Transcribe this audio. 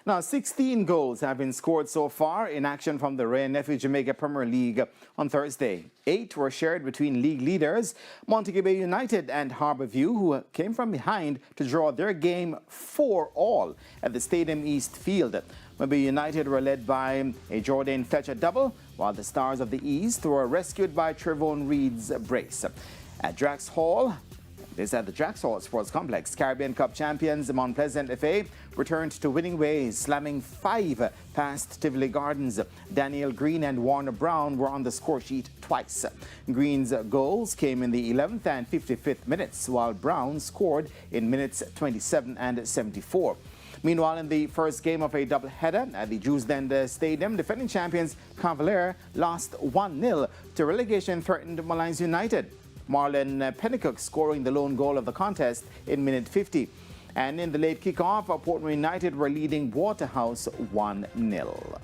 Now, 16 goals have been scored so far in action from the Ray and Nephew Jamaica Premier League on Thursday. 8 were shared between league leaders Montego Bay United and Harbourview, who came from behind to draw their game 4-all at the Stadium East Field. Montego Bay United were led by a Jordan Fletcher double, while the Stars of the East were rescued by Trevon Reed's brace. At Drax Hall, this at the Drax Hall Sports Complex, Caribbean Cup champions Mount Pleasant FA returned to winning ways, slamming 5 past Tivoli Gardens. Daniel Green and Warner Brown were on the score sheet twice. Green's goals came in the 11th and 55th minutes, while Brown scored in minutes 27 and 74. Meanwhile, in the first game of a doubleheader at the Jewsland Stadium, defending champions Cavalier lost 1-0 to relegation-threatened Malines United. Marlon Pennicook scoring the lone goal of the contest in minute 50. And in the late kickoff, Portmore United were leading Waterhouse 1-0.